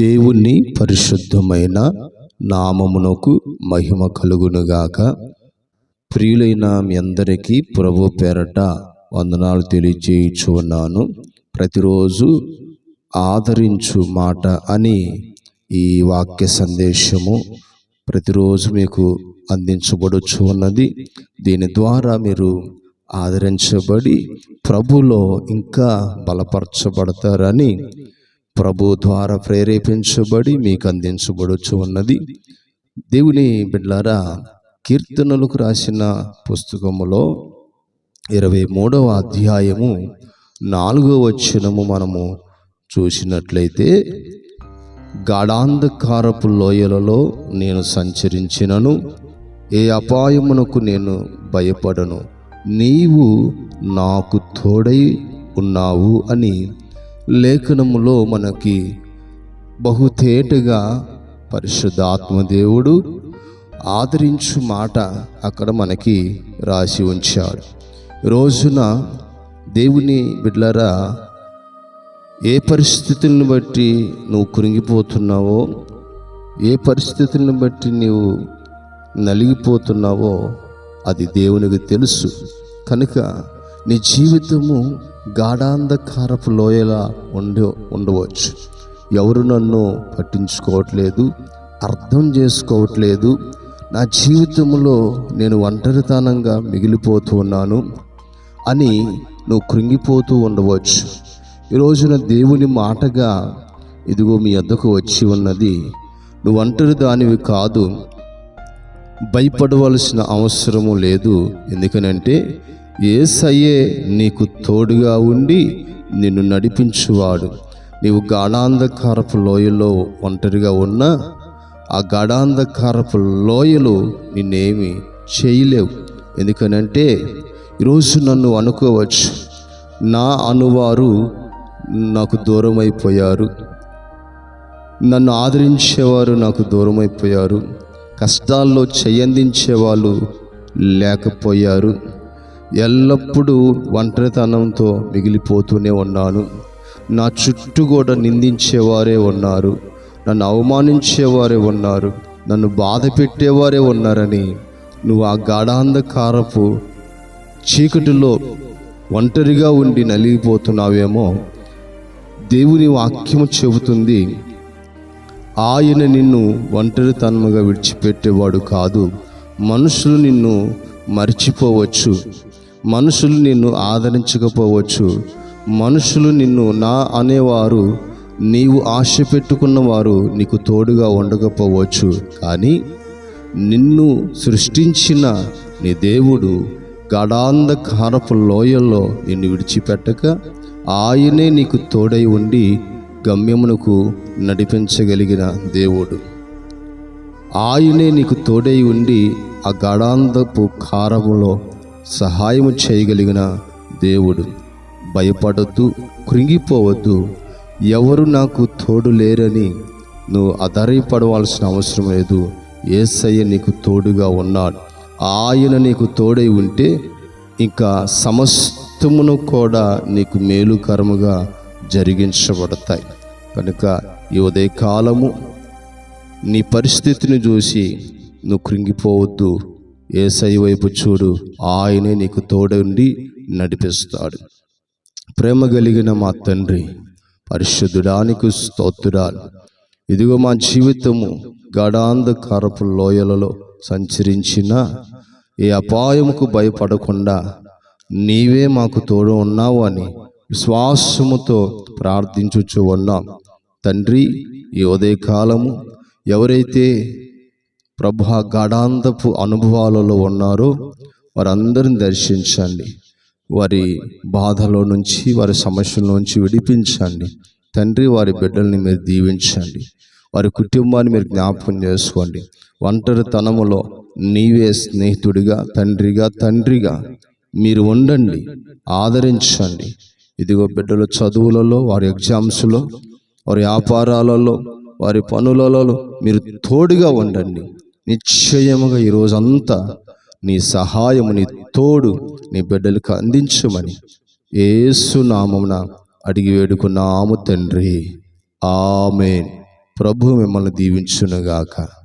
దేవుని పరిశుద్ధమైన నామమునకు మహిమ కలుగునుగాక. ప్రియులైన మీ అందరికీ ప్రభు పేరట వందనాలు తెలియజేయుచు ఉన్నాను. ప్రతిరోజు ఆదరించు మాట అని ఈ వాక్య సందేశము ప్రతిరోజు మీకు అందించబడుచు ఉన్నది. దీని ద్వారా మీరు ఆదరించబడి ప్రభులో ఇంకా బలపరచబడతారని ప్రభు ద్వారా ప్రేరేపించబడి మీకు అందించబడుచు ఉన్నది. దేవుని బిడ్డలారా, కీర్తనలకు రాసిన పుస్తకములో 23వ అధ్యాయము 4వ వచనము మనము చూసినట్లయితే, గాఢాంధకారపు లోయలలో నేను సంచరించినను ఏ అపాయమునకు నేను భయపడను, నీవు నాకు తోడై ఉన్నావు అని లేఖనములో మనకి బహుతేటగా పరిశుద్ధాత్మ దేవుడు ఆదరించు మాట అక్కడ మనకి రాసి ఉంచాడు. రోజున దేవుని బిడ్డలారా, ఏ పరిస్థితులను బట్టి నువ్వు కృంగిపోతున్నావో, ఏ పరిస్థితులను బట్టి నీవు నలిగిపోతున్నావో అది దేవునికి తెలుసు. కనుక నీ జీవితము గాఢాంధకారపు లోయలా ఉండవచ్చు. ఎవరు నన్ను పట్టించుకోవట్లేదు, అర్థం చేసుకోవట్లేదు, నా జీవితంలో నేను ఒంటరితనంగా మిగిలిపోతూ ఉన్నాను అని నువ్వు కృంగిపోతూ ఉండవచ్చు. ఈ రోజున దేవుని మాటగా ఇదిగో మీ వద్దకు వచ్చి ఉన్నది. నువ్వు ఒంటరి దానివి కాదు, భయపడవలసిన అవసరము లేదు. ఎందుకనంటే యేసయ్యే నీకు తోడుగా ఉండి నిన్ను నడిపించువాడు. నీవు గాఢాంధకారపు లోయలో ఒంటరిగా ఉన్నా ఆ గాఢాంధకారపు లోయలు నిన్నేమి చేయలేవు. ఎందుకనంటే ఈరోజు నన్ను అనుకోవచ్చు, నా అనువారు నాకు దూరం అయిపోయారు, నన్ను ఆదరించేవారు నాకు దూరం అయిపోయారు, కష్టాల్లో చెయ్యందించేవాళ్ళు లేకపోయారు, ఎల్లప్పుడూ ఒంటరితనంతో మిగిలిపోతూనే ఉన్నాను, నా చుట్టూ కూడా నిందించేవారే ఉన్నారు, నన్ను అవమానించేవారే ఉన్నారు, నన్ను బాధ పెట్టేవారే ఉన్నారని నువ్వు ఆ గాఢాంధకారపు చీకటిలో ఒంటరిగా ఉండి నలిగిపోతున్నావేమో. దేవుని వాక్యము చెబుతుంది, ఆయన నిన్ను ఒంటరితనముగా విడిచిపెట్టేవాడు కాదు. మనుషులు నిన్ను మర్చిపోవచ్చు, మనుషులు నిన్ను ఆదరించకపోవచ్చు, మనుషులు నిన్ను నా అనేవారు, నీవు ఆశ పెట్టుకున్నవారు నీకు తోడుగా ఉండకపోవచ్చు. కానీ నిన్ను సృష్టించిన నీ దేవుడు గాఢాంధకారపు లోయల్లో నిన్ను విడిచిపెట్టక ఆయనే నీకు తోడై ఉండి గమ్యమునకు నడిపించగలిగిన దేవుడు. ఆయనే నీకు తోడై ఉండి ఆ గాఢాంధపు కారములో సహాయము చేయగలిగిన దేవుడు. భయపడద్దు, కృంగిపోవద్దు. ఎవరు నాకు తోడు లేరని నువ్వు ఆధారపడవలసిన అవసరం లేదు. యేసయ్య నీకు తోడుగా ఉన్నాడు. ఆయన నీకు తోడై ఉంటే ఇంకా సమస్తమును కూడా నీకు మేలుకరముగా జరిగించబడతాయి. కనుక ఈ ఉదయకాలము నీ పరిస్థితిని చూసి నువ్వు కృంగిపోవద్దు. యేసయ్య వైపు చూడు, ఆయనే నీకు తోడుండి నడిపిస్తాడు. ప్రేమ కలిగిన మా తండ్రి, పరిశుద్ధుడానికి స్తోత్రాలు. ఇదిగో మా జీవితము గాఢాంధకారపు లోయలలో సంచరించిన ఏ అపాయముకు భయపడకుండా నీవే మాకు తోడు ఉన్నావు అని విశ్వాసముతో ప్రార్థించుచు ఉన్నాం. తండ్రి, ఈ ఉదయకాలము ఎవరైతే ప్రభు గాఢాంధపు అనుభవాలలో ఉన్నారో వారందరిని దర్శించండి. వారి బాధలో నుంచి, వారి సమస్యల నుంచి విడిపించండి. తండ్రి, వారి బిడ్డల్ని మీరు దీవించండి. వారి కుటుంబాన్ని మీరు జ్ఞాపకం చేసుకోండి. ఒంటరితనములో నీవే స్నేహితుడిగా, తండ్రిగా మీరు ఉండండి, ఆదరించండి. ఇదిగో బిడ్డల చదువులలో, వారి ఎగ్జామ్స్లో, వారి వ్యాపారాలలో, వారి పనులలో మీరు తోడుగా ఉండండి. నిశ్చయముగా ఈరోజంతా నీ సహాయము, నీ తోడు నీ బిడ్డలకు అందించమని యేసు నామమున అడిగి వేడుకున్నాము తండ్రి. ఆమేన్. ప్రభు మిమ్మల్ని దీవించునుగాక.